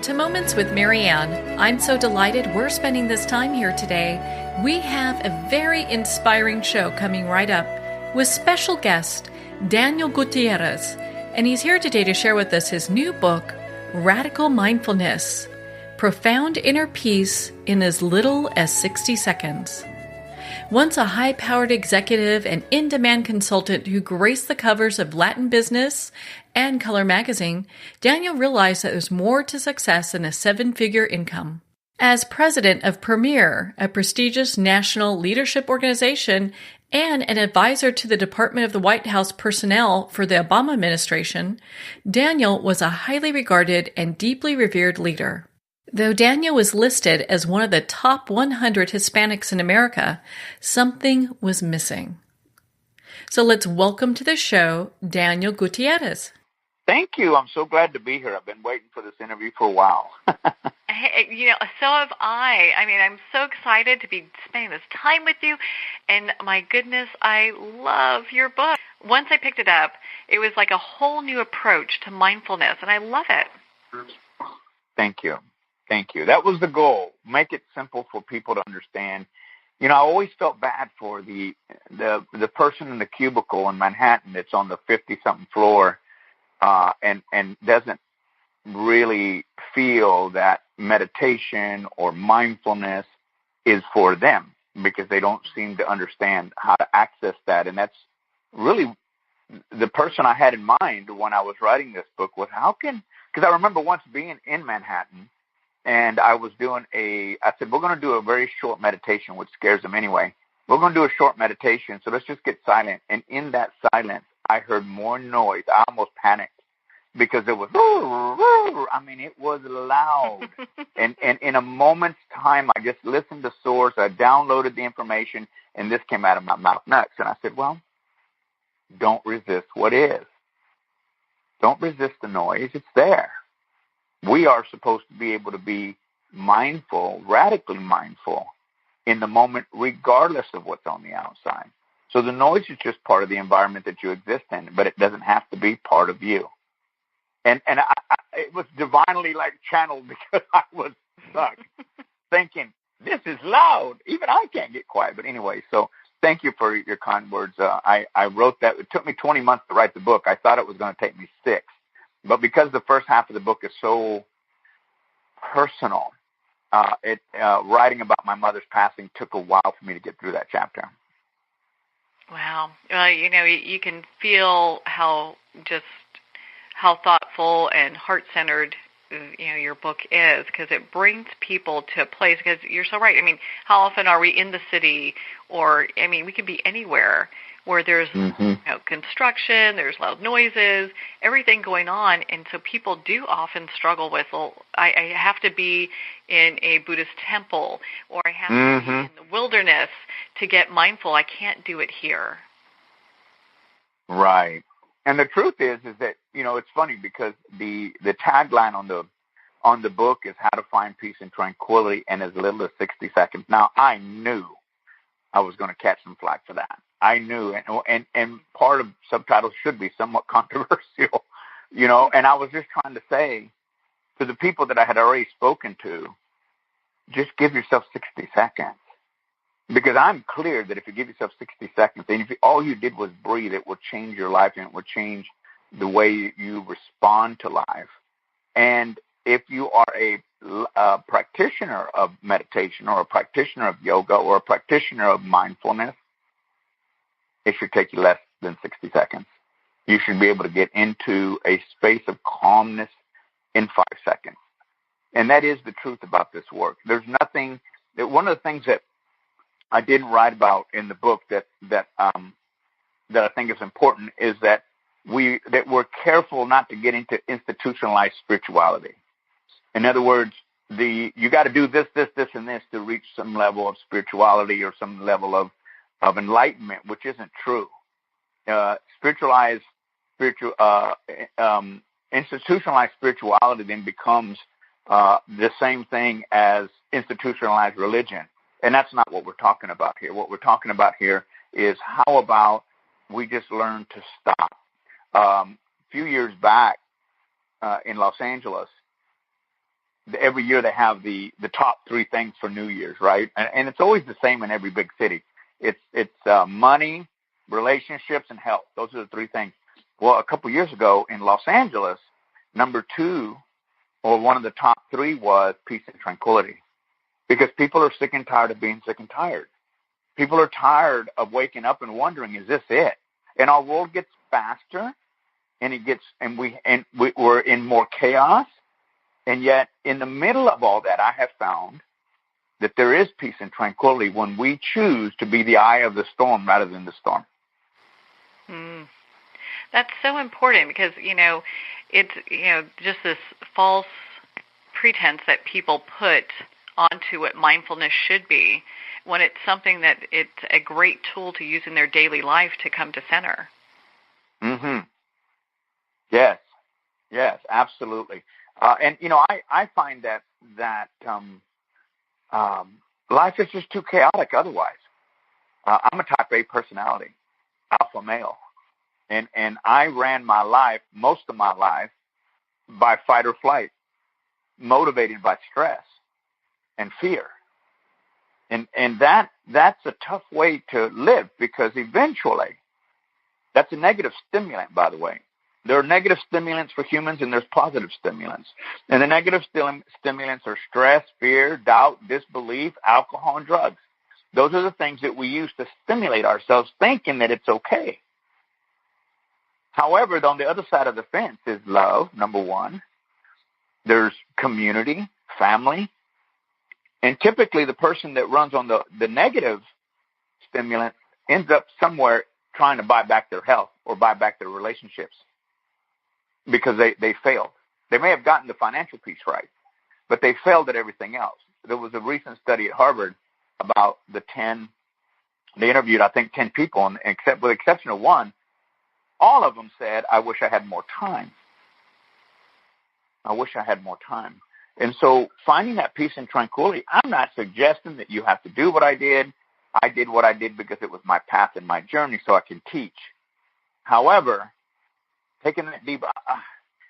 to Moments with Marianne. I'm so delighted we're spending this time here today. We have a very inspiring show coming right up with special guest Daniel-Gutierrez, and he's here today to share with us his new book, Radical-Mindfulness, Profound Inner Peace in as Little as 60 Seconds. Once a high-powered executive and in-demand consultant who graced the covers of Latin Business and Color magazine, Daniel realized that there's more to success than a seven-figure income. As president of Premier, a prestigious national leadership organization, and an advisor to the Department of the White House personnel for the Obama administration, Daniel was a highly regarded and deeply revered leader. Though Daniel was listed as one of the top 100 Hispanics in America, something was missing. So let's welcome to the show, Daniel Gutierrez. Thank you. I'm so glad to be here. I've been waiting for this interview for a while. Hey, so have I. I'm so excited to be spending this time with you. And my goodness, I love your book. Once I picked it up, it was like a whole new approach to mindfulness, and I love it. Thank you. Thank you. That was the goal. Make it simple for people to understand. I always felt bad for the person in the cubicle in Manhattan that's on the 50-something floor and doesn't really feel that meditation or mindfulness is for them because they don't seem to understand how to access that. And that's really the person I had in mind when I was writing this book was because I remember once being in Manhattan, and I said, we're going to do a very short meditation, which scares them anyway. We're going to do a short meditation, so let's just get silent. And in that silence, I heard more noise. I almost panicked because it was, it was loud. and in a moment's time, I just listened to source. I downloaded the information, and this came out of my mouth next. And I said, well, don't resist what is. Don't resist the noise. It's there. We are supposed to be able to be mindful, radically mindful in the moment, regardless of what's on the outside. So the noise is just part of the environment that you exist in, but it doesn't have to be part of you. And it was divinely channeled because I was stuck thinking, this is loud. Even I can't get quiet. But anyway, so thank you for your kind words. I wrote that. It took me 20 months to write the book. I thought it was going to take me 6. But because the first half of the book is so personal, writing about my mother's passing took a while for me to get through that chapter. Wow. You can feel how thoughtful and heart-centered, your book is, because it brings people to a place, because you're so right. How often are we in the city or, we could be anywhere where there's construction, there's loud noises, everything going on. And so people do often struggle with, I have to be in a Buddhist temple or I have to be in the wilderness to get mindful. I can't do it here. Right. And the truth is that, it's funny because the tagline on the book is how to find peace and tranquility in as little as 60 seconds. Now, I knew I was going to catch some flack for that. I knew, and part of subtitles should be somewhat controversial, and I was just trying to say to the people that I had already spoken to, just give yourself 60 seconds. Because I'm clear that if you give yourself 60 seconds, and if all you did was breathe, it will change your life and it will change the way you respond to life. And if you are a practitioner of meditation or a practitioner of yoga or a practitioner of mindfulness, it should take you less than 60 seconds. You should be able to get into a space of calmness in 5 seconds. And that is the truth about this work. There's nothing that one of the things that I didn't write about in the book that I think is important is that we're careful not to get into institutionalized spirituality. In other words, you got to do this, and this to reach some level of spirituality or some level of enlightenment, which isn't true. Institutionalized spirituality then becomes the same thing as institutionalized religion. And that's not what we're talking about here. What we're talking about here is how about we just learn to stop. A few years back in Los Angeles, every year they have the top 3 things for New Year's, right? And it's always the same in every big city. It's money, relationships, and health. Those are the 3 things. Well, a couple years ago in Los Angeles, number 2, or one of the top 3 was peace and tranquility, because people are sick and tired of being sick and tired. People are tired of waking up and wondering, is this it? And our world gets faster, and we're in more chaos. And yet, in the middle of all that, I have found that there is peace and tranquility when we choose to be the eye of the storm rather than the storm. That's so important, because, it's, just this false pretense that people put onto what mindfulness should be, when it's something that it's a great tool to use in their daily life to come to center. Yes, absolutely. And I find that life is just too chaotic otherwise. I'm a type A personality, alpha male, and I ran most of my life, by fight or flight, motivated by stress and fear. And that's a tough way to live, because eventually, that's a negative stimulant, by the way. There are negative stimulants for humans, and there's positive stimulants. And the negative stimulants are stress, fear, doubt, disbelief, alcohol, and drugs. Those are the things that we use to stimulate ourselves, thinking that it's okay. However, on the other side of the fence is love, number 1. There's community, family. And typically the person that runs on the negative stimulant ends up somewhere trying to buy back their health or buy back their relationships, because they failed. They may have gotten the financial piece right, but they failed at everything else. There was a recent study at Harvard about they interviewed, I think, 10 people, and with the exception of 1, all of them said, I wish I had more time. I wish I had more time. And so finding that peace and tranquility, I'm not suggesting that you have to do what I did. I did what I did because it was my path and my journey, so I can teach. However, taking that deep,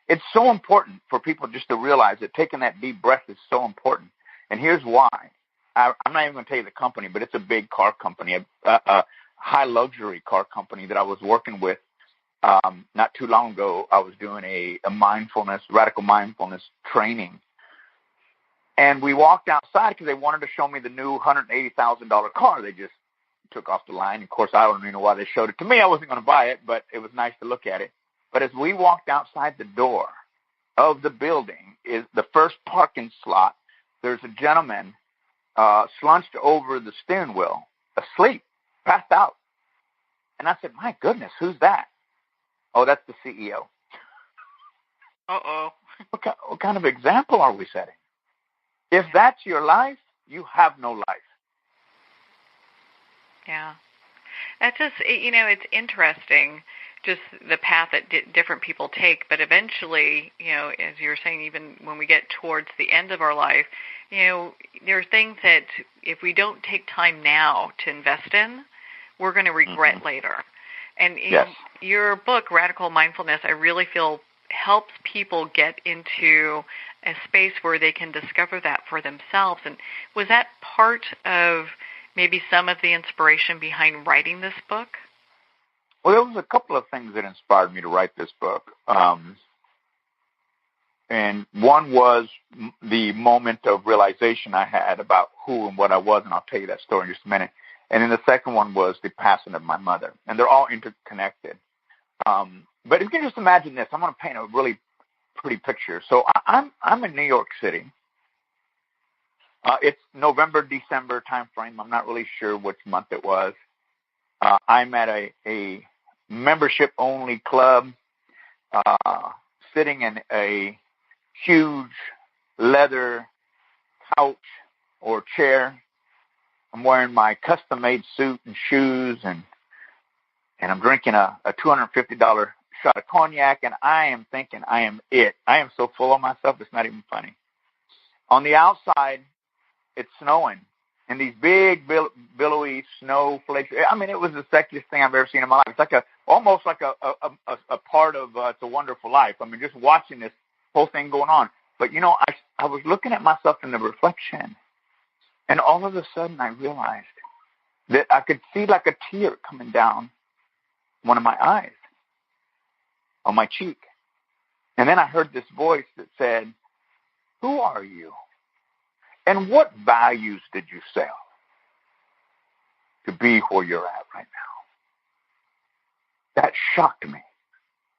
it's so important for people just to realize that taking that deep breath is so important. And here's why. I'm not even going to tell you the company, but it's a big car company, a high luxury car company that I was working with. Not too long ago, I was doing a radical mindfulness training. And we walked outside because they wanted to show me the new $180,000 car they just took off the line. Of course, I don't even know why they showed it to me. I wasn't going to buy it, but it was nice to look at it. But as we walked outside the door of the building, is the first parking slot, there's a gentleman slunched over the steering wheel, asleep, passed out. And I said, my goodness, who's that? Oh, that's the CEO. Uh-oh. What kind of example are we setting? If that's your life, you have no life. Yeah. That's just, it's interesting, just the path that different people take. But eventually, as you were saying, even when we get towards the end of our life, there are things that if we don't take time now to invest in, we're going to regret later. And yes. Your book, Radical Mindfulness, I really feel helps people get into a space where they can discover that for themselves. And was that part of maybe some of the inspiration behind writing this book? Well, there was a couple of things that inspired me to write this book. And one was the moment of realization I had about who and what I was, and I'll tell you that story in just a minute. And then the second one was the passing of my mother. And they're all interconnected. But if you can just imagine this, I'm going to paint a really pretty picture. So I'm in New York City. It's November, December time frame. I'm not really sure which month it was. I'm at a membership-only club, sitting in a huge leather couch or chair. I'm wearing my custom-made suit and shoes, and I'm drinking a $250 shot of cognac, and I am thinking I am it. I am so full of myself, it's not even funny. On the outside, it's snowing, and these big, billowy snowflakes. I mean, it was the sexiest thing I've ever seen in my life. It's like almost like a part of It's a Wonderful Life. I mean, just watching this whole thing going on. But, I was looking at myself in the reflection, and all of a sudden I realized that I could see like a tear coming down one of my eyes on my cheek. And then I heard this voice that said, "Who are you? And what values did you sell to be where you're at right now?" That shocked me.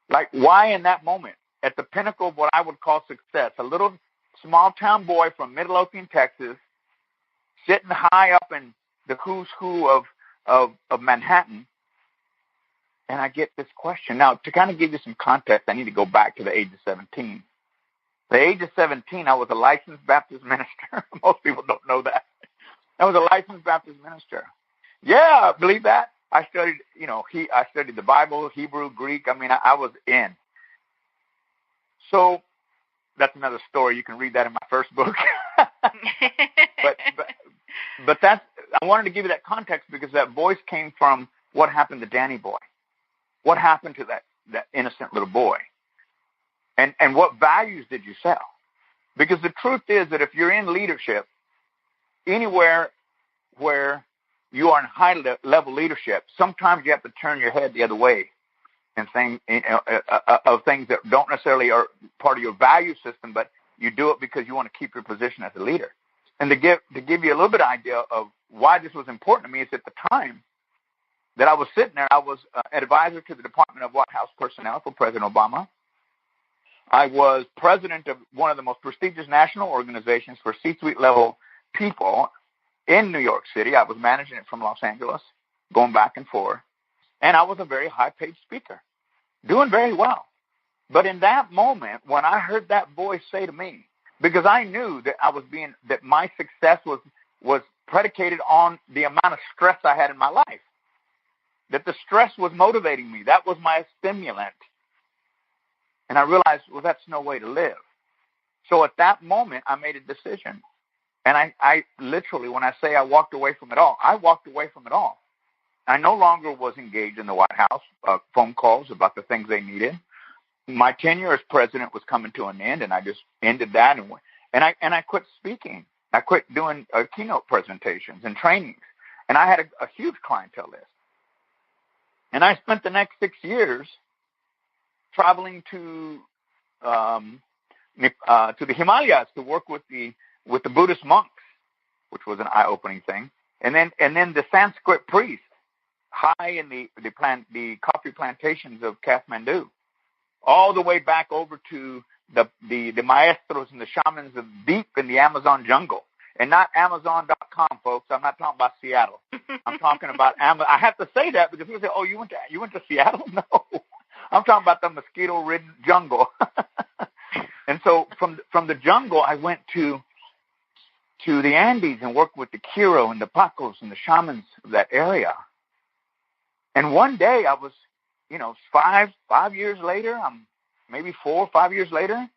Like, why in that moment, at the pinnacle of what I would call success, a little small-town boy from Midlothian, Texas, sitting high up in the who's who of Manhattan, and I get this question. Now, to kind of give you some context, I need to go back to the age of 17. The age of 17, I was a licensed Baptist minister. Most people don't know that. I was a licensed Baptist minister. Yeah, believe that. I studied, I studied the Bible, Hebrew, Greek. I mean, I was in. So that's another story. You can read that in my first book. but that's, I wanted to give you that context because that voice came from what happened to Danny Boy. What happened to that innocent little boy? And what values did you sell? Because the truth is that if you're in leadership, anywhere where you are in high-level leadership, sometimes you have to turn your head the other way and of things that don't necessarily are part of your value system, but you do it because you want to keep your position as a leader. And to give you a little bit of idea of why this was important to me is at the time that I was sitting there, I was an advisor to the Department of White House Personnel for President Obama. I was president of one of the most prestigious national organizations for C-suite level people in New York City. I was managing it from Los Angeles, going back and forth. And I was a very high-paid speaker, doing very well. But in that moment, when I heard that voice say to me, because I knew that that my success was predicated on the amount of stress I had in my life, that the stress was motivating me. That was my stimulant. And I realized, well, that's no way to live. So at that moment, I made a decision. And I literally, when I say I walked away from it all, I walked away from it all. I no longer was engaged in the White House, phone calls about the things they needed. My tenure as president was coming to an end, and I just ended that. And I quit speaking. I quit doing keynote presentations and trainings. And I had a huge clientele list. And I spent the next 6 years traveling to the Himalayas to work with the Buddhist monks, which was an eye-opening thing, and then the Sanskrit priests high in the coffee plantations of Kathmandu, all the way back over to the maestros and the shamans of deep in the Amazon jungle. And not Amazon.com, folks. I'm not talking about Seattle. I'm talking about Amazon. I have to say that because people say, "Oh, you went to Seattle?" No, I'm talking about the mosquito-ridden jungle. And so from the jungle, I went to the Andes and worked with the Quiro and the Pacos and the shamans of that area. And one day I was, 5 years later, maybe 4 or 5 years later,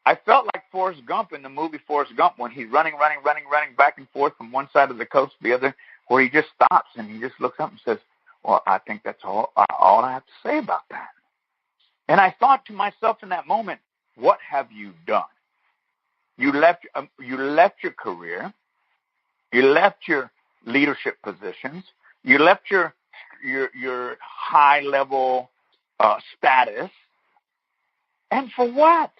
I felt like Forrest Gump in the movie Forrest Gump when he's running back and forth from one side of the coast to the other, where he just stops and he just looks up and says, "Well, I think that's all I have to say about that." And I thought to myself in that moment, what have you done? You left your career, you left your leadership positions, you left your high level status, and for what?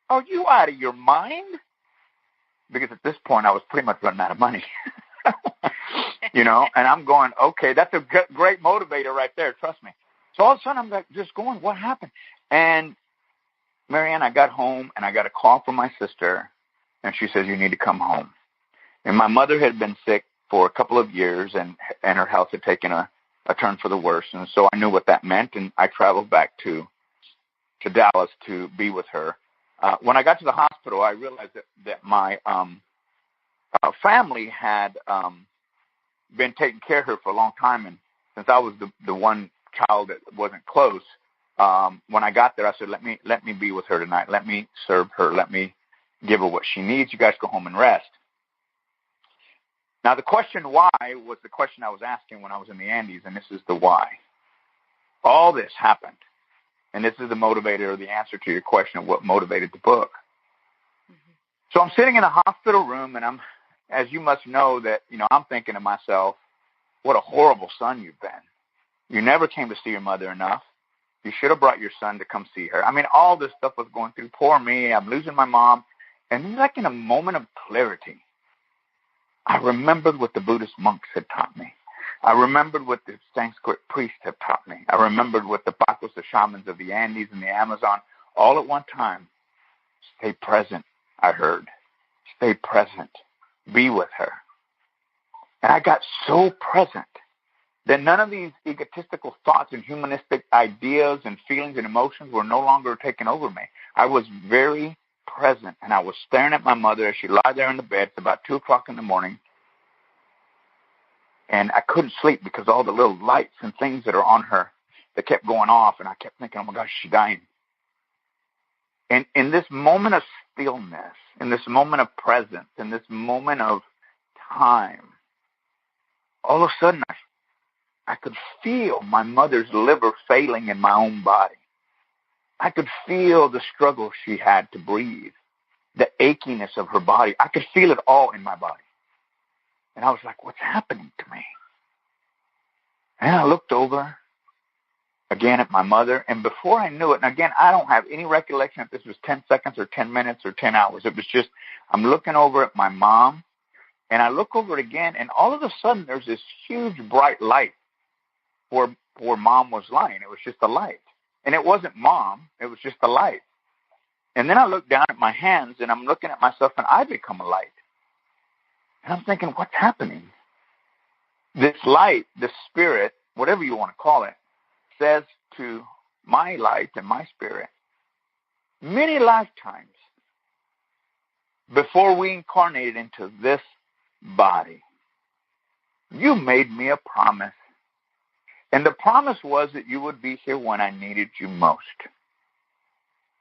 Are you out of your mind? Because at this point, I was pretty much running out of money. And I'm going, okay, that's a great motivator right there, trust me. So all of a sudden, I'm like, just going, what happened? And Marianne, I got home, and I got a call from my sister, and she says, "You need to come home." And my mother had been sick for a couple of years, and her health had taken a turn for the worse. And so I knew what that meant, and I traveled back to Dallas to be with her. When I got to the hospital, I realized that my family had been taking care of her for a long time, and since I was the one child that wasn't close, when I got there, I said, let me be with her tonight. Let me serve her. Let me give her what she needs. You guys go home and rest. Now, the question why was the question I was asking when I was in the Andes, and this is the why. All this happened, and this is the motivator or the answer to your question of what motivated the book. So I'm sitting in a hospital room, and as you must know, that, I'm thinking to myself, what a horrible son you've been. You never came to see your mother enough. You should have brought your son to come see her. I mean, all this stuff was going through. Poor me. I'm losing my mom. And like in a moment of clarity, I remembered what the Buddhist monks had taught me. I remembered what the Sanskrit priests had taught me. I remembered what the Pacos, the shamans of the Andes and the Amazon, all at one time. Stay present, I heard. Stay present. Be with her. And I got so present that none of these egotistical thoughts and humanistic ideas and feelings and emotions were no longer taking over me. I was very present, and I was staring at my mother as she lay there in the bed. It's about 2 o'clock in the morning, and I couldn't sleep because all the little lights and things that are on her that kept going off, and I kept thinking, oh my gosh, she's dying. And in this moment of stillness, in this moment of presence, in this moment of time, all of a sudden I could feel my mother's liver failing in my own body. I could feel the struggle she had to breathe, the achiness of her body. I could feel it all in my body. And I was like, what's happening to me? And I looked over again at my mother, and before I knew it, and again, I don't have any recollection if this was 10 seconds or 10 minutes or 10 hours. It was just, I'm looking over at my mom, and I look over it again, and all of a sudden there's this huge bright light where Mom was lying. It was just a light. And it wasn't Mom. It was just a light. And then I look down at my hands, and I'm looking at myself, and I become a light. And I'm thinking, what's happening? This light, this spirit, whatever you want to call it, says to my light and my spirit, many lifetimes before we incarnated into this body, you made me a promise. And the promise was that you would be here when I needed you most.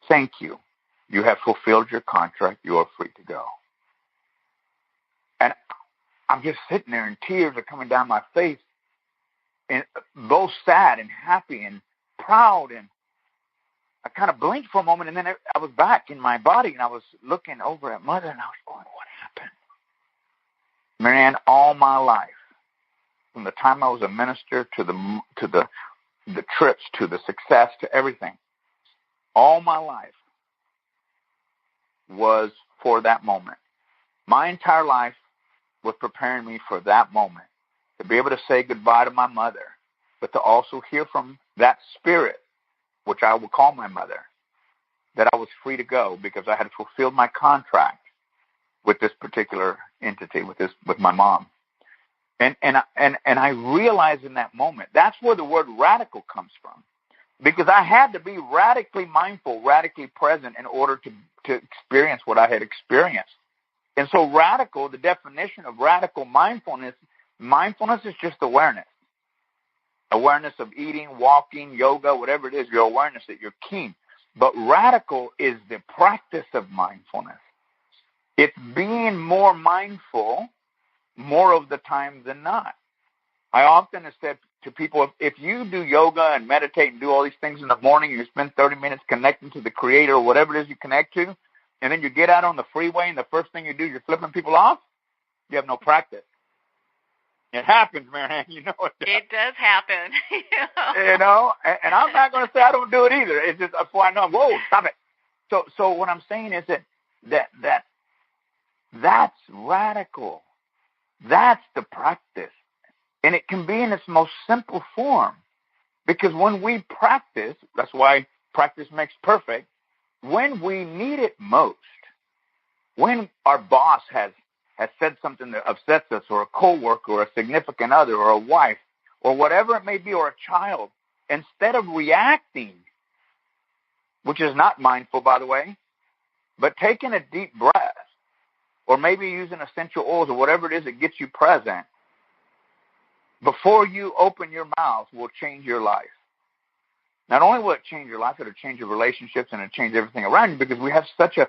Thank you. You have fulfilled your contract. You are free to go. And I'm just sitting there, and tears are coming down my face, and both sad and happy and proud. And I kind of blinked for a moment, and then I was back in my body, and I was looking over at Mother, and I was going, what happened? Marianne, all my life, from the time I was a minister to the trips, to the success, to everything, all my life was for that moment. My entire life was preparing me for that moment, to be able to say goodbye to my mother, but to also hear from that spirit, which I will call my mother, that I was free to go because I had fulfilled my contract with this particular entity, with my mom. And I realized in that moment, that's where the word radical comes from, because I had to be radically mindful, radically present in order to experience what I had experienced. And so radical, the definition of radical mindfulness is just awareness. Awareness of eating, walking, yoga, whatever it is, your awareness that you're keen. But radical is the practice of mindfulness. It's being more mindful more of the time than not. I often have said to people, if you do yoga and meditate and do all these things in the morning, you spend 30 minutes connecting to the Creator or whatever it is you connect to, and then you get out on the freeway and the first thing you do, you're flipping people off, you have no practice. It happens, Marianne. You know it does. It does happen. You know, and I'm not going to say I don't do it either. It's just before I know, whoa, stop it. So what I'm saying is that's radical. That's the practice. And it can be in its most simple form. Because when we practice, that's why practice makes perfect, when we need it most, when our boss has said something that upsets us, or a coworker, or a significant other, or a wife, or whatever it may be, or a child, instead of reacting, which is not mindful, by the way, but taking a deep breath, or maybe using essential oils or whatever it is that gets you present, before you open your mouth will change your life. Not only will it change your life, it'll change your relationships and it'll change everything around you, because we have such a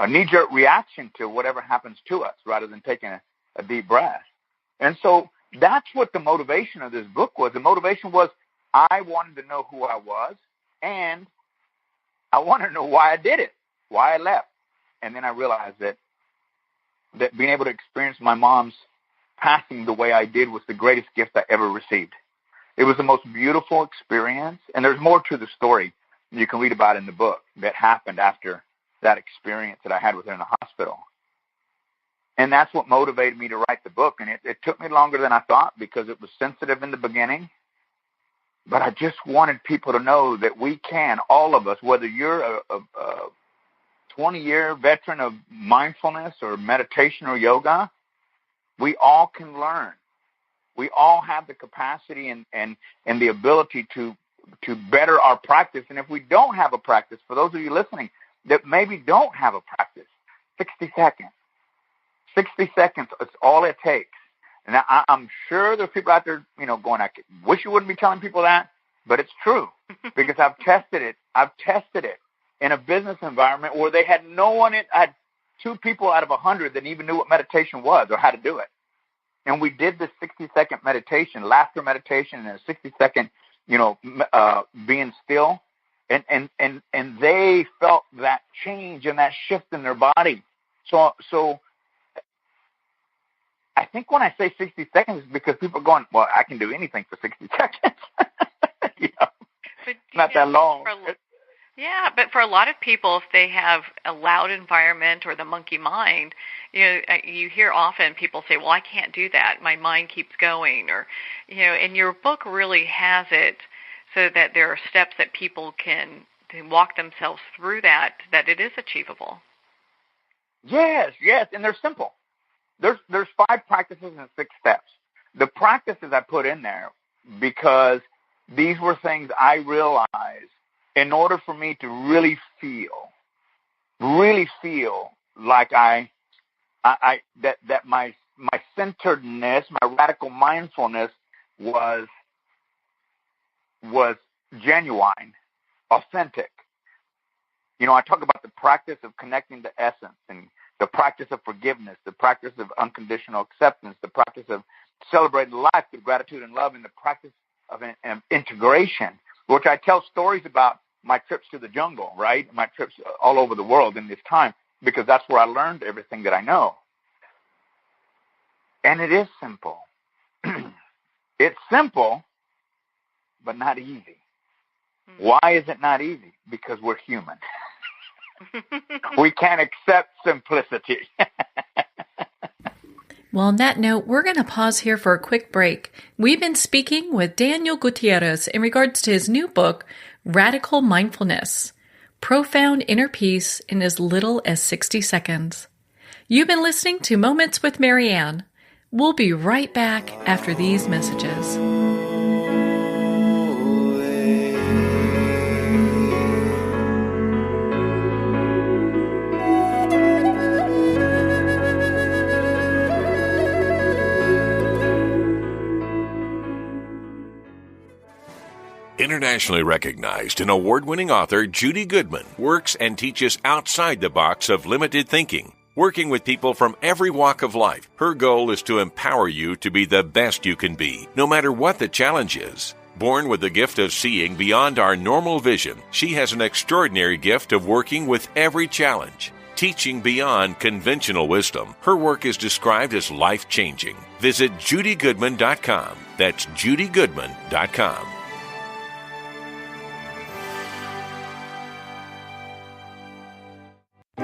knee-jerk reaction to whatever happens to us rather than taking a deep breath. And so that's what the motivation of this book was. The motivation was I wanted to know who I was, and I wanted to know why I did it. why I left. And then I realized that being able to experience my mom's passing the way I did was the greatest gift I ever received. It was the most beautiful experience, and there's more to the story you can read about in the book that happened after that experience that I had with her in the hospital. And that's what motivated me to write the book, and it took me longer than I thought because it was sensitive in the beginning. But I just wanted people to know that we can, all of us, whether you're a 20-year veteran of mindfulness or meditation or yoga, we all can learn. We all have the capacity and the ability to better our practice. And if we don't have a practice, for those of you listening that maybe don't have a practice, 60 seconds. 60 seconds is all it takes. And I'm sure there's people out there, going, I wish you wouldn't be telling people that, but it's true because I've tested it. I've tested it in a business environment where they had no one I had 2 people out of 100 that even knew what meditation was or how to do it. And we did this 60-second meditation, laughter meditation, and a 60-second, being still. And they felt that change and that shift in their body. So I think when I say 60 seconds, it's because people are going, well, I can do anything for 60 seconds. But, not that long. Yeah, but for a lot of people, if they have a loud environment or the monkey mind, you hear often people say, well, I can't do that. My mind keeps going. Or, and your book really has it so that there are steps that people can walk themselves through that it is achievable. Yes, and they're simple. There's 5 practices and 6 steps. The practices I put in there because these were things I realized in order for me to really feel like that my centeredness, my radical mindfulness was genuine, authentic. I talk about the practice of connecting to essence and the practice of forgiveness, the practice of unconditional acceptance, the practice of celebrating life with gratitude and love, and the practice of integration, which I tell stories about my trips to the jungle, right? My trips all over the world in this time, because that's where I learned everything that I know. And it is simple. It's simple, but not easy. Why is it not easy? Because we're human. We can't accept simplicity. Well, on that note, we're going to pause here for a quick break. We've been speaking with Daniel Gutierrez in regards to his new book, Radical-Mindfulness, Profound Inner Peace in as little as 60 seconds. You've been listening to Moments with Marianne. We'll be right back after these messages. Internationally recognized and award-winning author Judy Goodman works and teaches outside the box of limited thinking. Working with people from every walk of life, her goal is to empower you to be the best you can be, no matter what the challenge is. Born with the gift of seeing beyond our normal vision, she has an extraordinary gift of working with every challenge. Teaching beyond conventional wisdom, her work is described as life-changing. Visit judygoodman.com. That's judygoodman.com.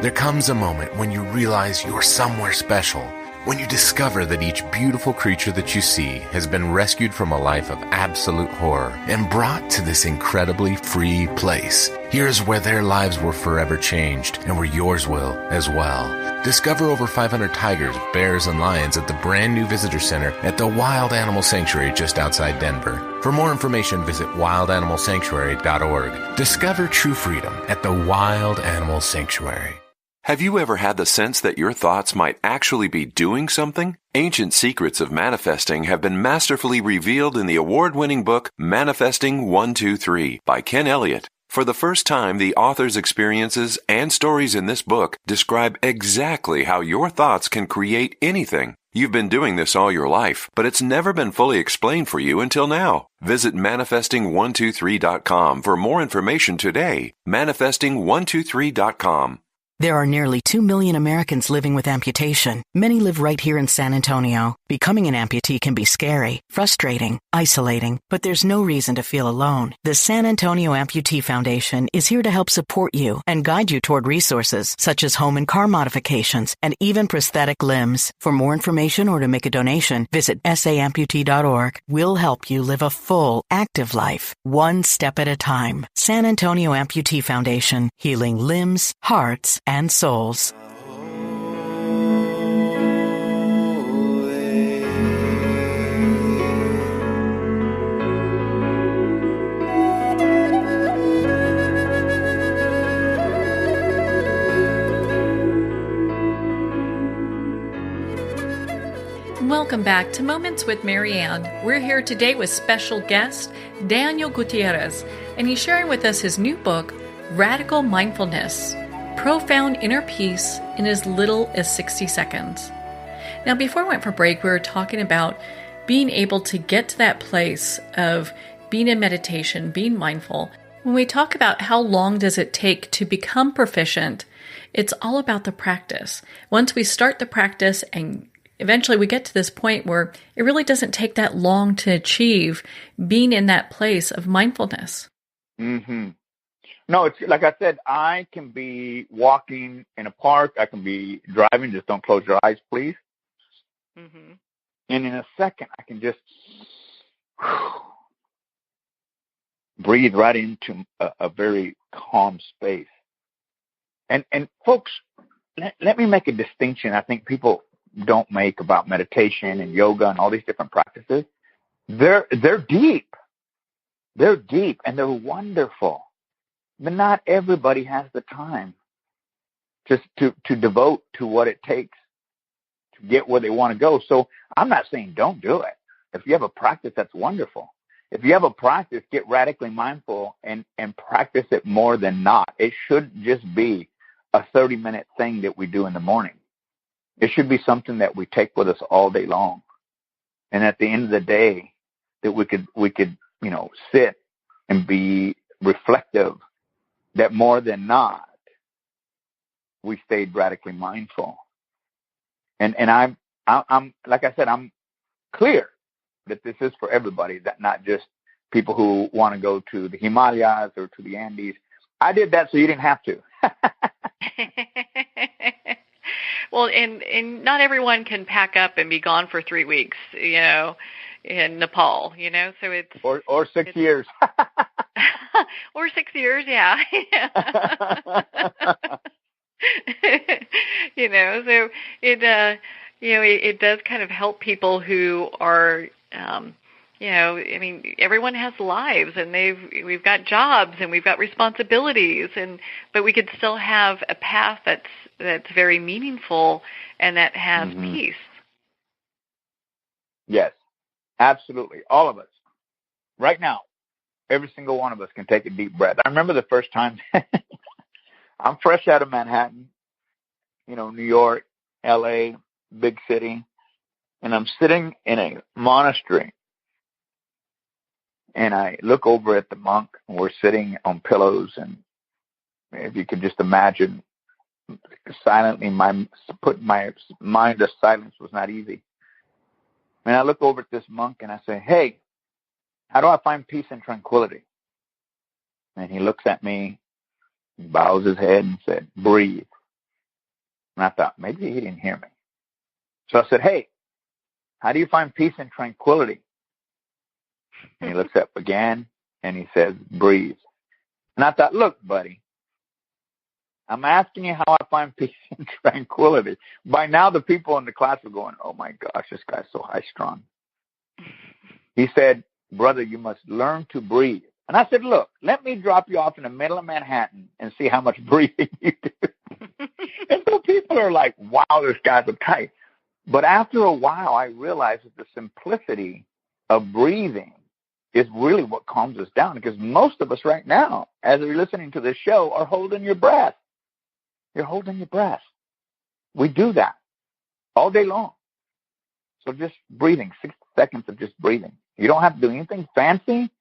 There comes a moment when you realize you're somewhere special, when you discover that each beautiful creature that you see has been rescued from a life of absolute horror and brought to this incredibly free place. Here's where their lives were forever changed and where yours will as well. Discover over 500 tigers, bears, and lions at the brand new visitor center at the Wild Animal Sanctuary just outside Denver. For more information, visit wildanimalsanctuary.org. Discover true freedom at the Wild Animal Sanctuary. Have you ever had the sense that your thoughts might actually be doing something? Ancient secrets of manifesting have been masterfully revealed in the award-winning book Manifesting 1-2-3 by Ken Elliott. For the first time, the author's experiences and stories in this book describe exactly how your thoughts can create anything. You've been doing this all your life, but it's never been fully explained for you until now. Visit manifesting123.com for more information today. Manifesting123.com. There are nearly 2 million Americans living with amputation. Many live right here in San Antonio. Becoming an amputee can be scary, frustrating, isolating, but there's no reason to feel alone. The San Antonio Amputee Foundation is here to help support you and guide you toward resources such as home and car modifications and even prosthetic limbs. For more information or to make a donation, visit saamputee.org. We'll help you live a full, active life, one step at a time. San Antonio Amputee Foundation, healing limbs, hearts, and souls. Welcome back to Moments with Marianne. We're here today with special guest Daniel Gutierrez, and he's sharing with us his new book, Radical-Mindfulness, Profound Inner Peace in as little as 60 seconds. Now, before we went for break, we were talking about being able to get to that place of being in meditation, being mindful. When we talk about how long does it take to become proficient, it's all about the practice. Once we start the practice and eventually we get to this point where it really doesn't take that long to achieve being in that place of mindfulness. Mm-hmm. No, it's like I said, I can be walking in a park. I can be driving. Just don't close your eyes, please. Mm-hmm. And in a second, I can just breathe right into a very calm space. And folks, let me make a distinction I think people don't make about meditation and yoga and all these different practices. They're deep. They're deep and they're wonderful. But not everybody has the time just to devote to what it takes to get where they want to go. So I'm not saying don't do it. If you have a practice, that's wonderful. If you have a practice, get radically mindful and practice it more than not. It should just be a 30-minute thing that we do in the morning. It should be something that we take with us all day long. And at the end of the day, that we could, sit and be reflective that more than not, we stayed radically mindful. And I'm like I said, I'm clear that this is for everybody, that not just people who want to go to the Himalayas or to the Andes. I did that so you didn't have to. Well, and not everyone can pack up and be gone for 3 weeks, in Nepal, so it's... Or 6 years. Or 6 years, yeah. So it does kind of help people who are, everyone has lives and we've got jobs and we've got responsibilities, but we could still have a path that's very meaningful and that has peace. Yes, absolutely. All of us. Right now, every single one of us can take a deep breath. I remember the first time I'm fresh out of Manhattan, New York, LA, big city, and I'm sitting in a monastery. And I look over at the monk, and we're sitting on pillows, and if you could just imagine, silently, putting my mind to silence was not easy. And I look over at this monk, and I say, "Hey, how do I find peace and tranquility?" And he looks at me, bows his head, and said, "Breathe." And I thought, maybe he didn't hear me. So I said, "Hey, how do you find peace and tranquility?" And he looks up again, and he says, "Breathe." And I thought, look, buddy, I'm asking you how I find peace and tranquility. By now, the people in the class are going, "Oh, my gosh, this guy's so high-strung." He said, "Brother, you must learn to breathe." And I said, "Look, let me drop you off in the middle of Manhattan and see how much breathing you do." And so people are like, "Wow, this guy's uptight." But after a while, I realized that the simplicity of breathing is really what calms us down, because most of us right now, as you're listening to this show, are holding your breath. You're holding your breath. We do that all day long. So just breathing, 6 seconds of just breathing. You don't have to do anything fancy.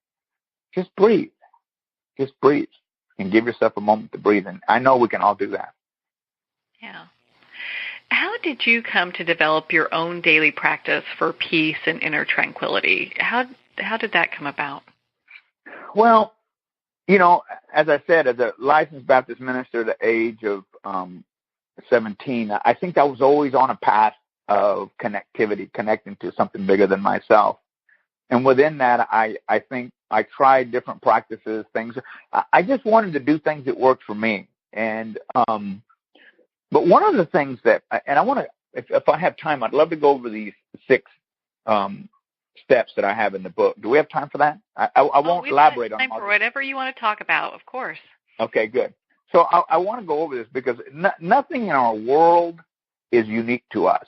Just breathe. Just breathe and give yourself a moment to breathe. And I know we can all do that. Yeah. How did you come to develop your own daily practice for peace and inner tranquility? How did that come about? Well, as I said, as a licensed Baptist minister at the age of 17, I think I was always on a path of connectivity, connecting to something bigger than myself. And within that, I think I tried different practices, things. I just wanted to do things that worked for me. And but one of the things that, and I want to, if I have time, I'd love to go over these 6 steps that I have in the book. Do we have time for that? I won't elaborate on time for whatever you want to talk about, of course. Okay, good. So I want to go over this because nothing in our world is unique to us,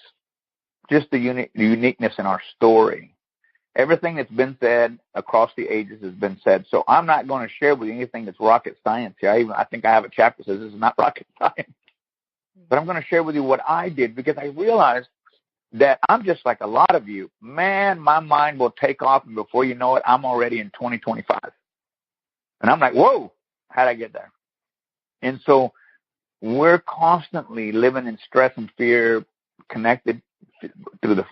just the uniqueness in our story. Everything that's been said across the ages has been said. So I'm not going to share with you anything that's rocket science here. I think I have a chapter that says this is not rocket science. But I'm going to share with you what I did because I realized that I'm just like a lot of you. Man, my mind will take off, and before you know it, I'm already in 2025. And I'm like, whoa, how'd I get there? And so we're constantly living in stress and fear, connected through the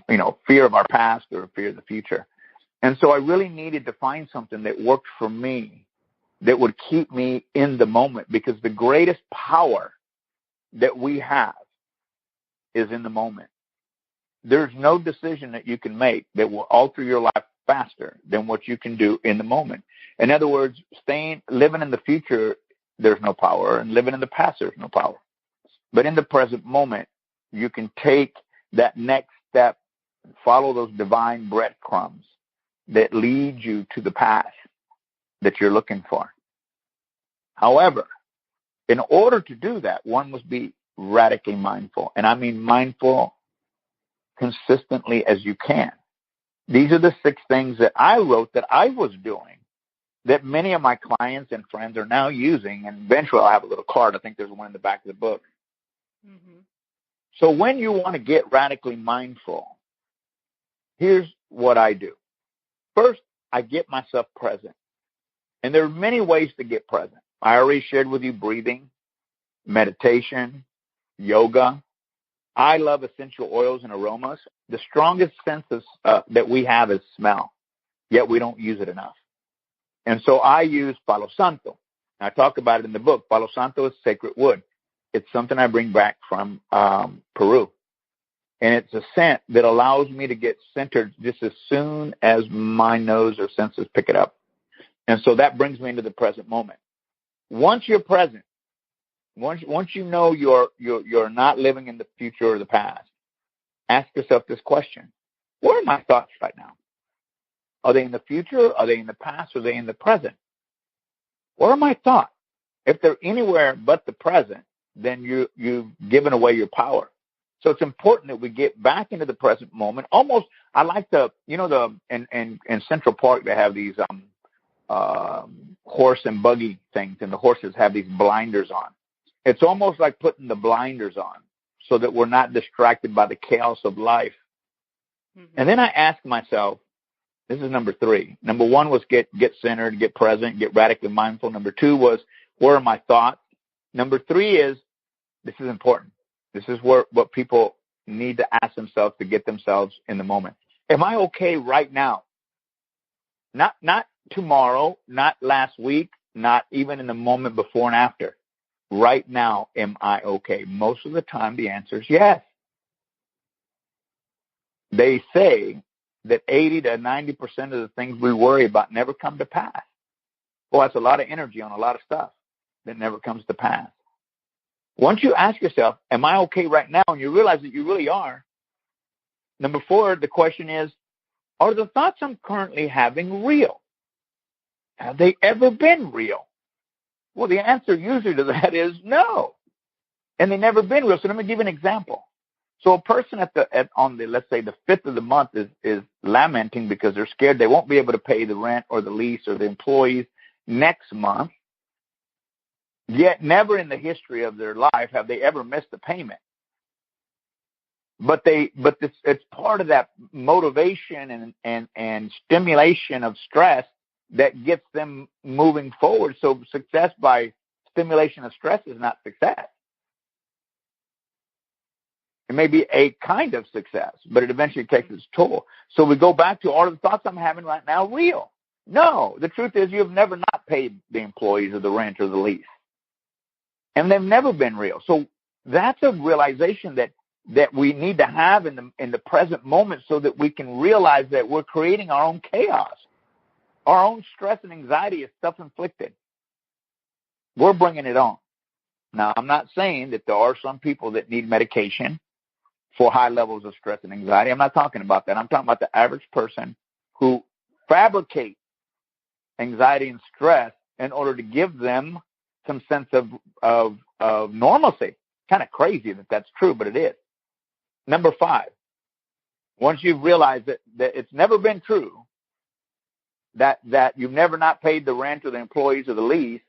fear of our past or fear of the future. And so I really needed to find something that worked for me, that would keep me in the moment, because the greatest power that we have is in the moment. There's no decision that you can make that will alter your life faster than what you can do in the moment. In other words, living in the future, there's no power, and living in the past, there's no power. But in the present moment, you can take that next step and follow those divine breadcrumbs that lead you to the path that you're looking for. However, in order to do that, one must be radically mindful. And I mean mindful consistently as you can. These are the 6 things that I wrote that I was doing that many of my clients and friends are now using. And eventually I'll have a little card. I think there's one in the back of the book. Mm-hmm. So when you want to get radically mindful, here's what I do. First, I get myself present. And there are many ways to get present. I already shared with you breathing, meditation, yoga. I love essential oils and aromas. The strongest sense that we have is smell, yet we don't use it enough. And so I use Palo Santo. I talk about it in the book. Palo Santo is sacred wood. It's something I bring back from Peru. And it's a scent that allows me to get centered just as soon as my nose or senses pick it up. And so that brings me into the present moment. Once you're present, once you know you're not living in the future or the past, ask yourself this question. What are my thoughts right now? Are they in the future? Are they in the past? Are they in the present? What are my thoughts? If they're anywhere but the present, then you've given away your power. So it's important that we get back into the present moment. Almost, I like in Central Park, they have these horse and buggy things, and the horses have these blinders on. It's almost like putting the blinders on so that we're not distracted by the chaos of life. Mm-hmm. And then I ask myself, this is number 3. Number 1 was get centered, get present, get radically mindful. Number 2 was, where are my thoughts? Number 3 is, this is important. This is what people need to ask themselves to get themselves in the moment. Am I okay right now? Not tomorrow, not last week, not even in the moment before and after. Right now, am I okay? Most of the time, the answer is yes. They say that 80 to 90% of the things we worry about never come to pass. Well, that's a lot of energy on a lot of stuff that never comes to pass. Once you ask yourself, am I okay right now? And you realize that you really are. Number 4, the question is, are the thoughts I'm currently having real? Have they ever been real? Well, the answer usually to that is no. And they've never been real. So let me give you an example. So a person on the let's say the 5th of the month is lamenting because they're scared they won't be able to pay the rent or the lease or the employees next month. Yet never in the history of their life have they ever missed a payment. But it's part of that motivation and stimulation of stress that gets them moving forward. So success by stimulation of stress is not success. It may be a kind of success, but it eventually takes its toll. So we go back to, are the thoughts I'm having right now real? No. The truth is you have never not paid the employees or the rent or the lease. And they've never been real. So that's a realization that we need to have in the present moment, so that we can realize that we're creating our own chaos. Our own stress and anxiety is self-inflicted. We're bringing it on. Now, I'm not saying that there are some people that need medication for high levels of stress and anxiety. I'm not talking about that. I'm talking about the average person who fabricates anxiety and stress in order to give them some sense of normalcy. Kind of crazy that that's true, but it is. Number 5, once you've realized that it's never been true, that you've never not paid the rent or the employees or the lease,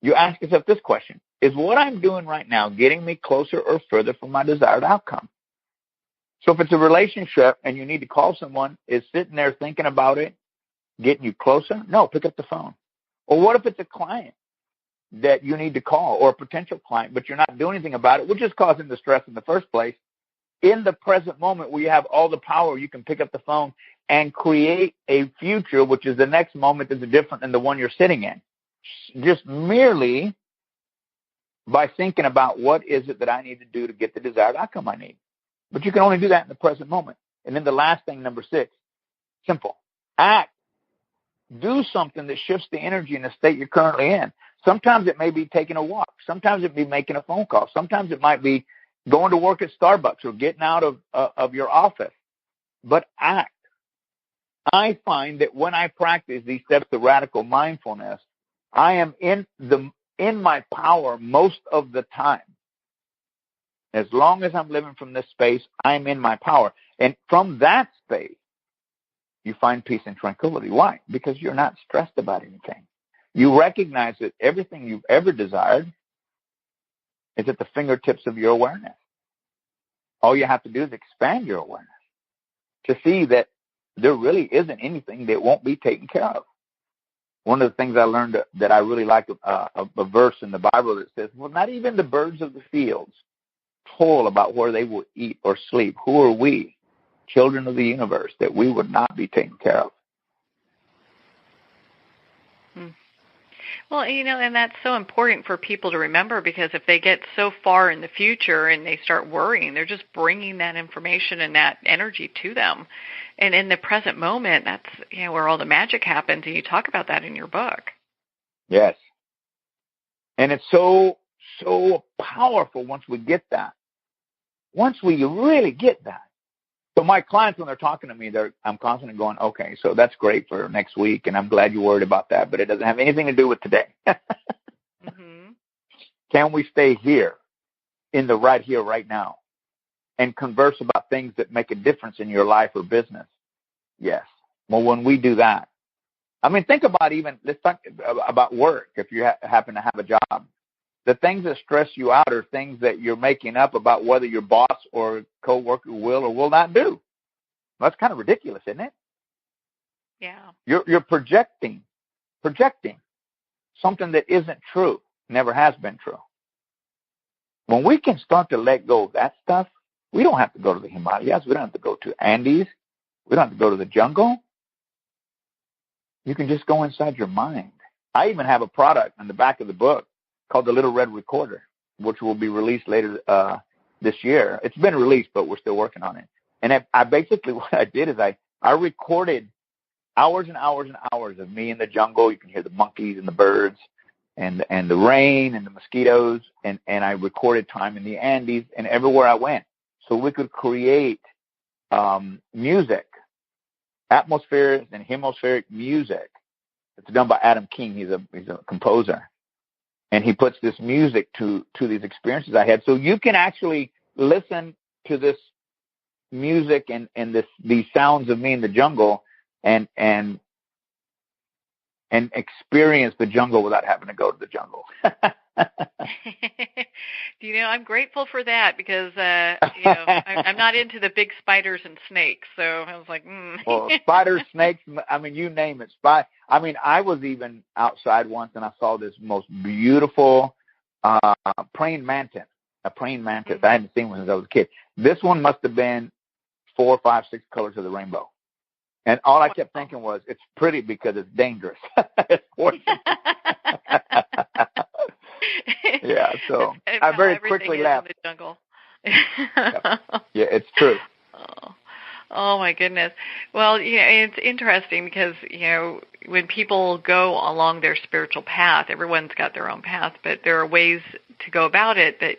you ask yourself this question: is what I'm doing right now getting me closer or further from my desired outcome? So if it's a relationship and you need to call someone, is sitting there thinking about it getting you closer? No, pick up the phone. Or what if it's a client that you need to call, or a potential client, but you're not doing anything about it, which is causing the stress in the first place? In the present moment where you have all the power, you can pick up the phone and create a future, which is the next moment that's different than the one you're sitting in. Just merely by thinking about what is it that I need to do to get the desired outcome I need. But you can only do that in the present moment. And then the last thing, number 6, simple. Act. Do something that shifts the energy in the state you're currently in. Sometimes it may be taking a walk. Sometimes it may be making a phone call. Sometimes it might be going to work at Starbucks or getting out of your office. But act. I find that when I practice these steps of radical mindfulness, I am in my power most of the time. As long as I'm living from this space, I'm in my power. And from that space, you find peace and tranquility. Why? Because you're not stressed about anything. You recognize that everything you've ever desired is at the fingertips of your awareness. All you have to do is expand your awareness to see that there really isn't anything that won't be taken care of. One of the things I learned that I really like, a verse in the Bible that says, well, not even the birds of the fields toil about where they will eat or sleep. Who are we, children of the universe, that we would not be taken care of? Well, and that's so important for people to remember, because if they get so far in the future and they start worrying, they're just bringing that information and that energy to them. And in the present moment, that's where all the magic happens, and you talk about that in your book. Yes. And it's so powerful once we get that. Once we really get that. So my clients, when they're talking to me, I'm constantly going, okay, so that's great for next week, and I'm glad you're worried about that, but it doesn't have anything to do with today. Mm-hmm. Can we stay here, in the right here, right now, and converse about things that make a difference in your life or business? Yes. Well, when we do that, think about let's talk about work. If you happen to have a job, the things that stress you out are things that you're making up about whether your boss or coworker will or will not do. That's kind of ridiculous, isn't it? Yeah. You're projecting something that isn't true, never has been true. When we can start to let go of that stuff, we don't have to go to the Himalayas. We don't have to go to Andes. We don't have to go to the jungle. You can just go inside your mind. I even have a product in the back of the book called the Little Red Recorder, which will be released later this year. It's been released, but we're still working on it. And I basically, what I did is I recorded hours and hours and hours of me in the jungle. You can hear the monkeys and the birds and the rain and the mosquitoes. And I recorded time in the Andes and everywhere I went. So we could create music, atmospheric and hemispheric music. It's done by Adam King. He's a composer. And he puts this music to these experiences I had. So you can actually listen to this music and these sounds of me in the jungle and experience the jungle without having to go to the jungle. I'm grateful for that, because I'm not into the big spiders and snakes. So I was like, Well, spiders, snakes, you name it. I was even outside once and I saw this most beautiful praying mantis. a praying mantis. I hadn't seen one since I was a kid. This one must have been 4, 5, 6 colors of the rainbow. And all I kept thinking was, it's pretty because it's dangerous. It's poison. Yeah, so I very quickly left. In the jungle. Yeah, it's true. Oh my goodness. Well, it's interesting because, when people go along their spiritual path, everyone's got their own path, but there are ways to go about it that,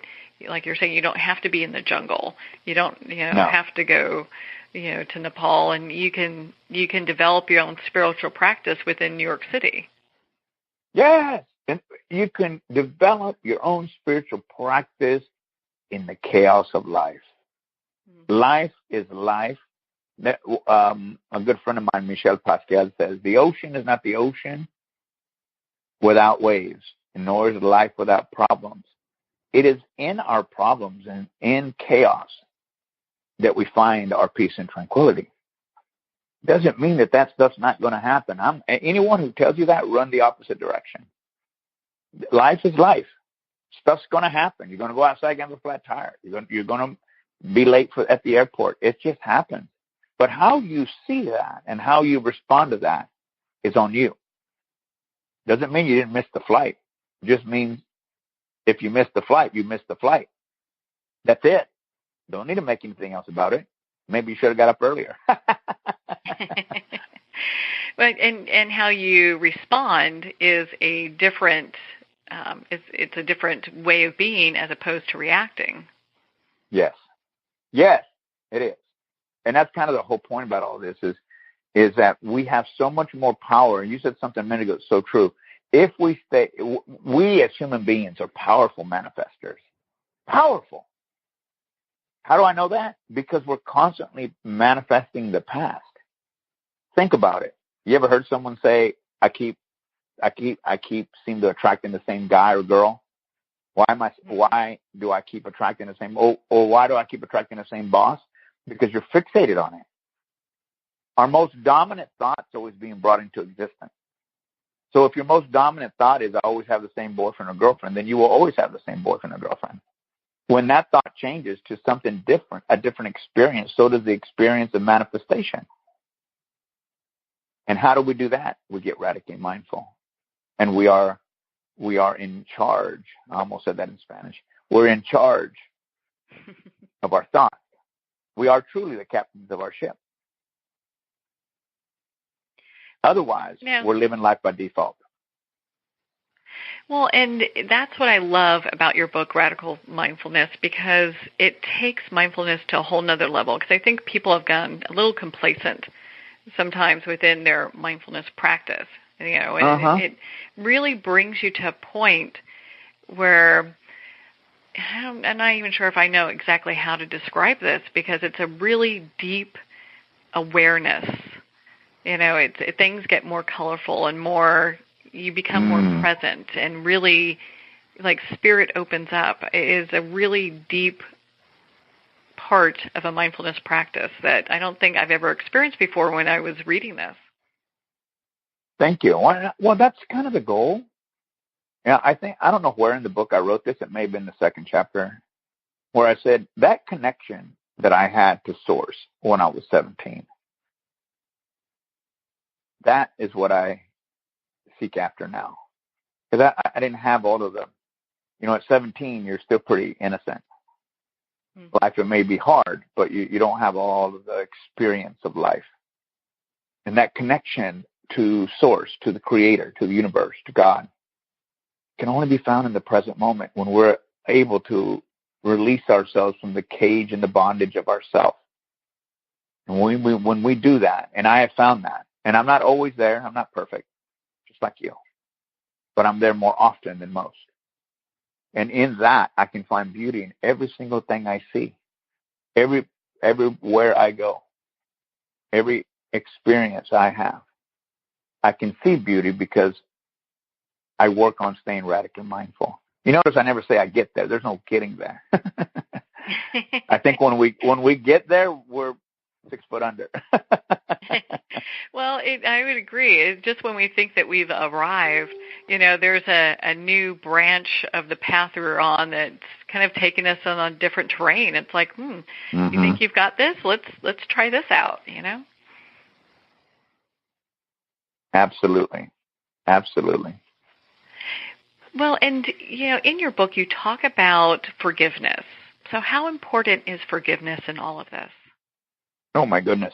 like you're saying, you don't have to be in the jungle. You don't, have to go, to Nepal, and you can develop your own spiritual practice within New York City. Yes, and you can develop your own spiritual practice in the chaos of life. Mm-hmm. Life is life. A good friend of mine, Michel Pascal, says, the ocean is not the ocean without waves, and nor is life without problems. It is in our problems and in chaos that we find our peace and tranquility. Doesn't mean that stuff's not going to happen. Anyone who tells you that, run the opposite direction. Life is life. Stuff's going to happen. You're going to go outside and have a flat tire. You're going to be late at the airport. It just happens. But how you see that and how you respond to that is on you. Doesn't mean you didn't miss the flight. It just means if you missed the flight, you missed the flight. That's it. Don't need to make anything else about it. Maybe you should have got up earlier. But and how you respond is a different it's a different way of being as opposed to reacting. Yes, it is. And that's kind of the whole point about all this is that we have so much more power. You said something a minute ago that's so true. If we as human beings are powerful manifestors. Powerful. How do I know that? Because we're constantly manifesting the past. Think about it. You ever heard someone say, I keep seem to attracting the same guy or girl? Why do I keep attracting the same, or why do I keep attracting the same boss? Because you're fixated on it. Our most dominant thought's always being brought into existence. So if your most dominant thought is, I always have the same boyfriend or girlfriend, then you will always have the same boyfriend or girlfriend. When that thought changes to something different, a different experience, so does the experience of manifestation. And how do we do that? We get radically mindful. And we are in charge. I almost said that in Spanish. We're in charge of our thoughts. We are truly the captains of our ship. Otherwise, we're living life by default. Well, and that's what I love about your book, Radical Mindfulness, because it takes mindfulness to a whole nother level. Because I think people have gotten a little complacent sometimes within their mindfulness practice. And it really brings you to a point where I'm not even sure if I know exactly how to describe this, because it's a really deep awareness. Things get more colorful and more. You become more present, and really, like, spirit opens up. It is a really deep part of a mindfulness practice that I don't think I've ever experienced before when I was reading this. Thank you. Well, that's kind of the goal. Yeah, I don't know where in the book I wrote this. It may have been the second chapter, where I said that connection that I had to Source when I was 17, that is what I seek after now. Because I didn't have all of the, at 17, you're still pretty innocent. Mm-hmm. Life, it may be hard, but you don't have all of the experience of life. And that connection to Source, to the Creator, to the universe, to God, can only be found in the present moment, when we're able to release ourselves from the cage and the bondage of ourself. And when we do that, and I have found that, and I'm not always there, I'm not perfect, just like you, but I'm there more often than most. And in that, I can find beauty in every single thing I see, everywhere I go, every experience I have. I can see beauty because I work on staying radically mindful. You notice I never say I get there. There's no getting there. I think when we get there, we're 6 foot under. Well, I would agree. It's just when we think that we've arrived, there's a new branch of the path we're on that's kind of taking us on a different terrain. It's like, you think you've got this? Let's try this out, Absolutely. Absolutely. Well, and, in your book, you talk about forgiveness. So how important is forgiveness in all of this? Oh, my goodness.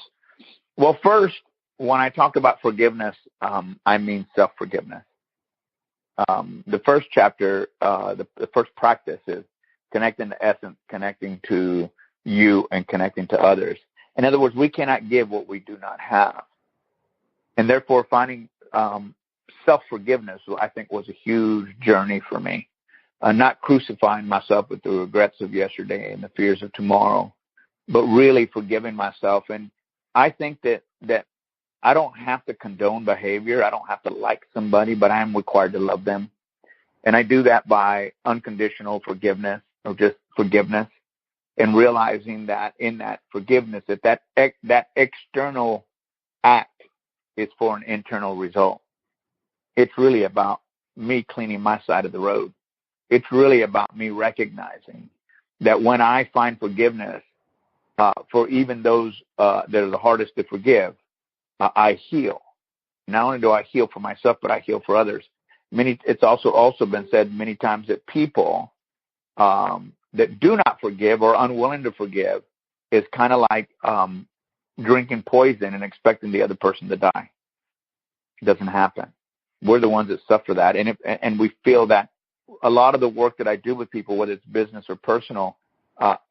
Well, first, when I talk about forgiveness, I mean self-forgiveness. The first chapter, the first practice is connecting to essence, connecting to you, and connecting to others. In other words, we cannot give what we do not have. And therefore, finding self-forgiveness, I think, was a huge journey for me. Not crucifying myself with the regrets of yesterday and the fears of tomorrow, but really forgiving myself. And I think that I don't have to condone behavior. I don't have to like somebody, but I am required to love them. And I do that by unconditional forgiveness, or just forgiveness, and realizing that in that forgiveness, that external act is for an internal result. It's really about me cleaning my side of the road. It's really about me recognizing that when I find forgiveness for even those that are the hardest to forgive, I heal. Not only do I heal for myself, but I heal for others. It's also been said many times that people that do not forgive or unwilling to forgive is kind of like drinking poison and expecting the other person to die. It doesn't happen. We're the ones that suffer that, and we feel that a lot of the work that I do with people, whether it's business or personal,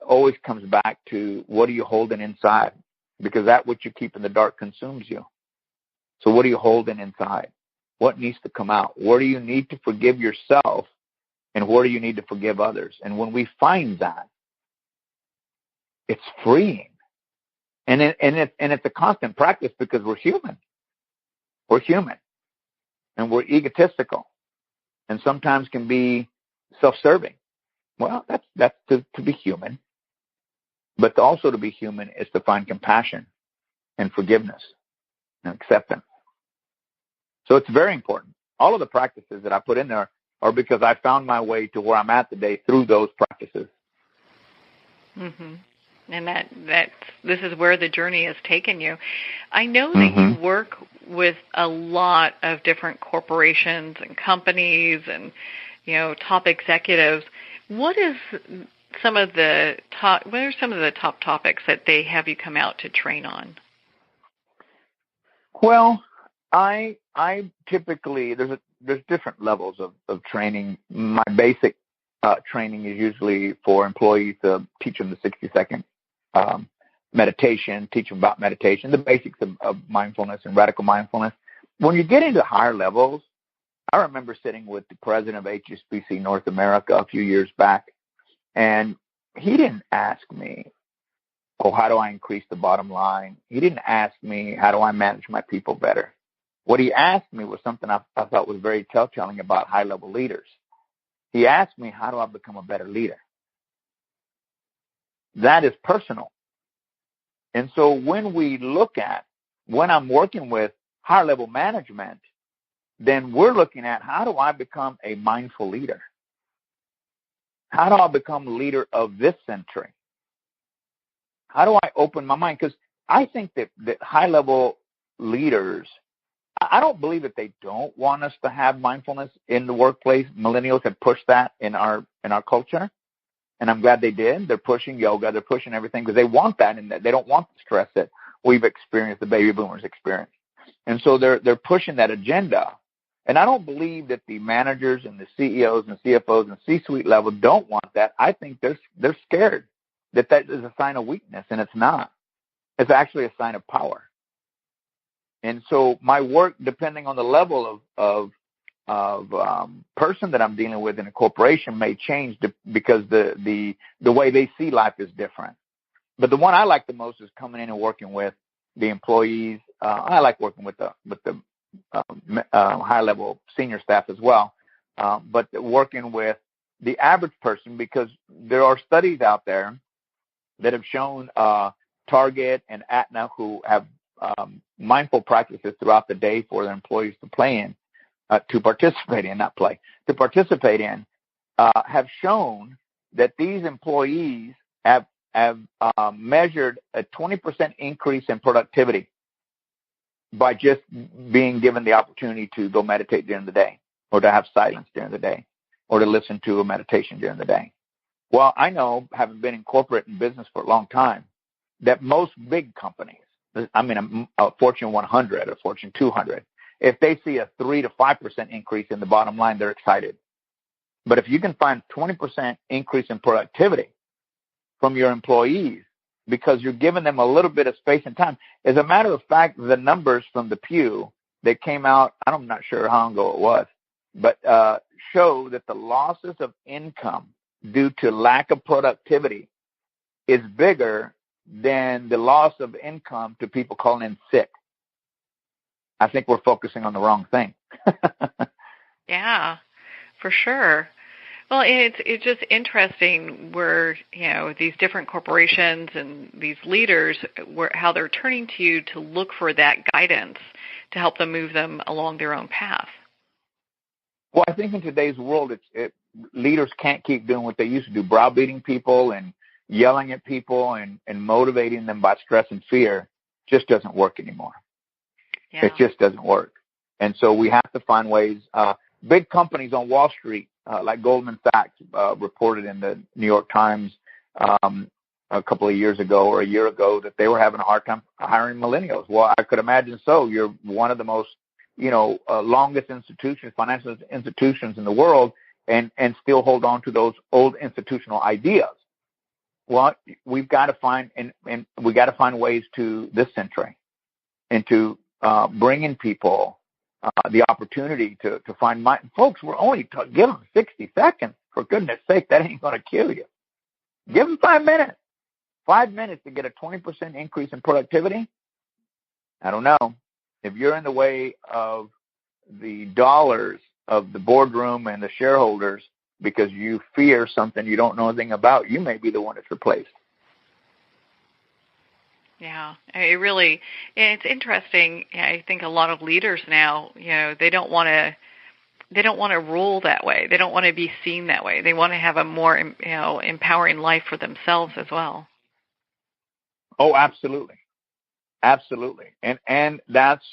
always comes back to what are you holding inside? Because that which you keep in the dark consumes you. So what are you holding inside? What needs to come out? Where do you need to forgive yourself, and where do you need to forgive others? And when we find that, it's freeing. And it's a constant practice because we're human. We're human. And we're egotistical. And sometimes can be self-serving. Well, that's to be human. But also to be human is to find compassion and forgiveness and acceptance. So it's very important. All of the practices that I put in there are because I found my way to where I'm at today through those practices. Mm-hmm. And this is where the journey has taken you. I know that you work with a lot of different corporations and companies and, top executives. What are some of the top topics that they have you come out to train on? Well, I typically, there's different levels of training. My basic training is usually for employees to teach them the 60-second meditation, teach them about meditation, the basics of mindfulness and radical mindfulness. When you get into higher levels, I remember sitting with the president of HSBC North America a few years back, and he didn't ask me, how do I increase the bottom line? He didn't ask me, how do I manage my people better? What he asked me was something I thought was very telltale about high-level leaders. He asked me, how do I become a better leader? That is personal. And so when I'm working with higher-level management, then we're looking at how do I become a mindful leader? How do I become a leader of this century? How do I open my mind? Because I think that high-level leaders, I don't believe that they don't want us to have mindfulness in the workplace. Millennials have pushed that in our culture, and I'm glad they did. They're pushing yoga. They're pushing everything because they want that, and they don't want the stress that we've experienced, the baby boomers experienced. And so they're pushing that agenda. And I don't believe that the managers and the CEOs and CFOs and C-suite level don't want that. I think they're scared that is a sign of weakness, and it's not. It's actually a sign of power. And so my work, depending on the level of person that I'm dealing with in a corporation, may change because the way they see life is different. But the one I like the most is coming in and working with the employees. I like working with the high-level senior staff as well, but working with the average person, because there are studies out there that have shown Target and Aetna, who have mindful practices throughout the day for their employees to participate in, have shown that these employees have measured a 20% increase in productivity by just being given the opportunity to go meditate during the day, or to have silence during the day, or to listen to a meditation during the day. Well, I know, having been in corporate and business for a long time, that most big companies, a Fortune 100, a Fortune 200, if they see a 3 to 5% increase in the bottom line, they're excited. But if you can find 20% increase in productivity from your employees because you're giving them a little bit of space and time. As a matter of fact, the numbers from the Pew that came out, I'm not sure how long ago it was, but show that the losses of income due to lack of productivity is bigger than the loss of income to people calling in sick. I think we're focusing on the wrong thing. Yeah, for sure. Well, it's just interesting where, these different corporations and these leaders, how they're turning to you to look for that guidance to help them move them along their own path. Well, I think in today's world, leaders can't keep doing what they used to do, browbeating people and yelling at people and motivating them by stress and fear. Just doesn't work anymore. Yeah. It just doesn't work. And so we have to find ways. Big companies on Wall Street, like Goldman Sachs, reported in the New York Times a couple of years ago or a year ago that they were having a hard time hiring millennials. Well, I could imagine so. You're one of the most, longest financial institutions in the world, and still hold on to those old institutional ideas. Well, we've got to find ways to this century and to bring in people the opportunity to find folks. We're only give them 60 seconds. For goodness sake, that ain't going to kill you. Give them 5 minutes. 5 minutes to get a 20% increase in productivity. I don't know. If you're in the way of the dollars of the boardroom and the shareholders because you fear something you don't know anything about, you may be the one that's replaced. Yeah, it's interesting. I think a lot of leaders now, they don't want to rule that way. They don't want to be seen that way. They want to have a more, empowering life for themselves as well. Oh, absolutely. Absolutely. And that's,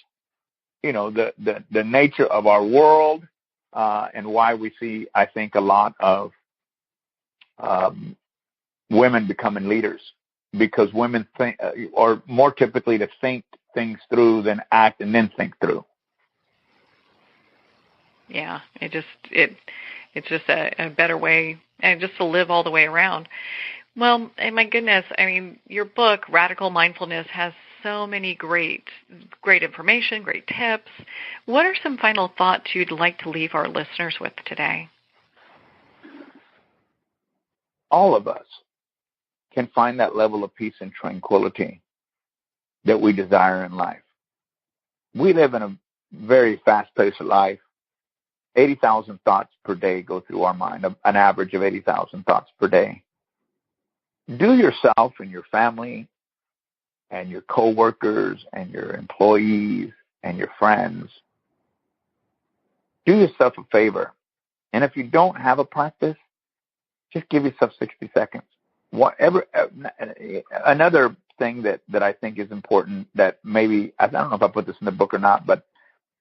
the nature of our world, and why we see, I think, a lot of women becoming leaders, because women think, or more typically to think things through than act and then think through. Yeah, it's just a better way, and just to live all the way around. Well, and my goodness, your book, Radical Mindfulness, has so many great information, great tips. What are some final thoughts you'd like to leave our listeners with today? All of us can find that level of peace and tranquility that we desire in life. We live in a very fast-paced life. 80,000 thoughts per day go through our mind, an average of 80,000 thoughts per day. Do yourself and your family and your coworkers and your employees and your friends, do yourself a favor. And if you don't have a practice, just give yourself 60 seconds. Another thing that I think is important, that maybe, I don't know if I put this in the book or not, but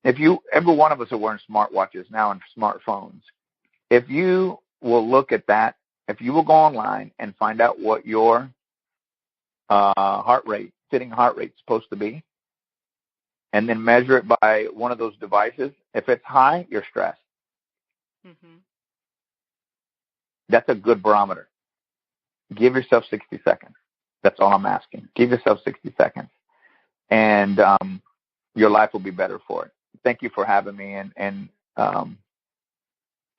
every one of us are wearing smartwatches now and smartphones. If you will look at that, if you will go online and find out what your sitting heart rate is supposed to be, and then measure it by one of those devices, if it's high, you're stressed. Mm-hmm. That's a good barometer. Give yourself 60 seconds. That's all I'm asking. Give yourself 60 seconds, and your life will be better for it. Thank you for having me and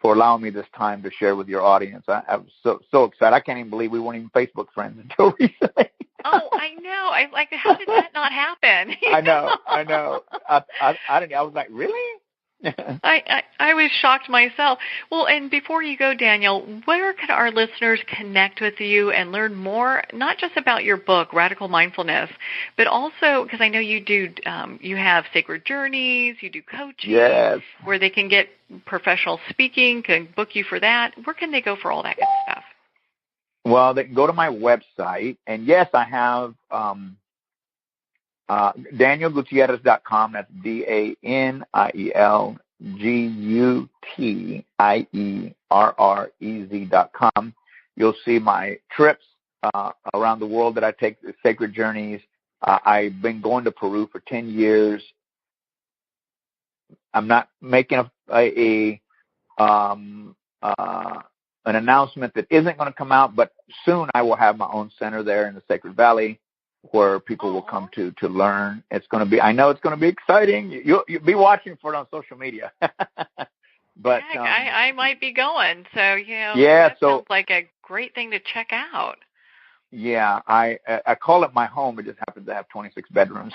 for allowing me this time to share with your audience. I was so excited. I can't even believe we weren't even Facebook friends until recently. Oh, I know. How did that not happen? I know. I was like, really? I was shocked myself. Well, and before you go, Daniel, where can our listeners connect with you and learn more, not just about your book, Radical Mindfulness, but also, because I know you do, you have sacred journeys, you do coaching, yes, where they can get professional speaking, can book you for that. Where can they go for all that good stuff? Well, they can go to my website, and yes, I have daniel-gutierrez.com. That's daniel-gutierrez.com. You'll see my trips around the world that I take, the sacred journeys. I've been going to Peru for 10 years. I'm not making an announcement that isn't going to come out, but soon I will have my own center there in the Sacred Valley, where people will come to learn. It's going to be, I know it's going to be exciting. You'll be watching for it on social media. But I might be going. So, sounds like a great thing to check out. Yeah, I call it my home. It just happens to have 26 bedrooms.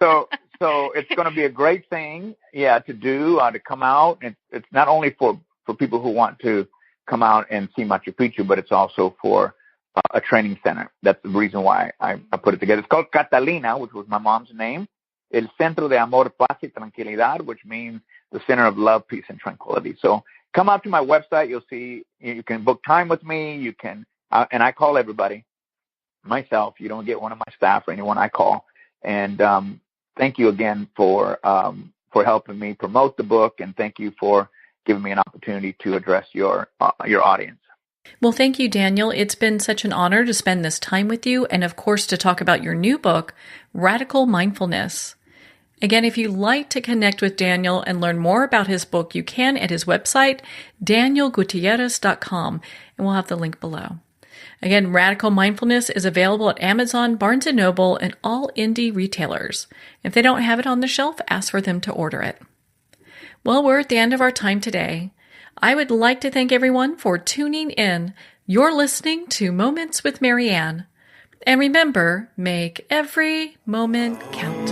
So it's going to be a great thing, to do, to come out. And it's not only for people who want to come out and see Machu Picchu, but it's also for a training center. That's the reason why I put it together. It's called Catalina, which was my mom's name. El Centro de Amor, Paz y Tranquilidad, which means the center of love, peace, and tranquility. So come out to my website. You'll see, you can book time with me. You can, and I call everybody myself. You don't get one of my staff or anyone I call. And thank you again for helping me promote the book, and thank you for giving me an opportunity to address your audience. Well, thank you, Daniel. It's been such an honor to spend this time with you, and of course to talk about your new book, Radical Mindfulness. Again, if you'd like to connect with Daniel and learn more about his book, you can at his website, daniel-gutierrez.com, and we'll have the link below. Again, Radical Mindfulness is available at Amazon, Barnes & Noble, and all indie retailers. If they don't have it on the shelf, ask for them to order it. Well, we're at the end of our time today. I would like to thank everyone for tuning in. You're listening to Moments with Marianne. And remember, make every moment count.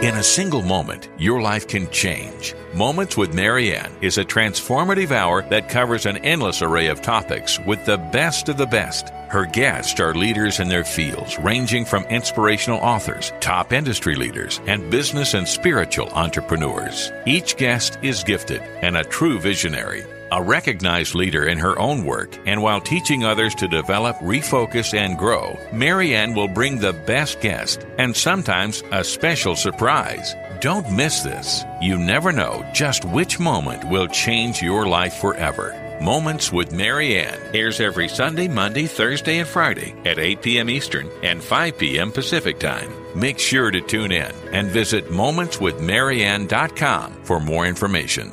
In a single moment, your life can change. Moments with Marianne is a transformative hour that covers an endless array of topics with the best of the best. Her guests are leaders in their fields, ranging from inspirational authors, top industry leaders, and business and spiritual entrepreneurs. Each guest is gifted and a true visionary. A recognized leader in her own work, and while teaching others to develop, refocus, and grow, Marianne will bring the best guest and sometimes a special surprise. Don't miss this. You never know just which moment will change your life forever. Moments with Marianne airs every Sunday, Monday, Thursday, and Friday at 8 p.m. Eastern and 5 p.m. Pacific Time. Make sure to tune in and visit momentswithmarianne.com for more information.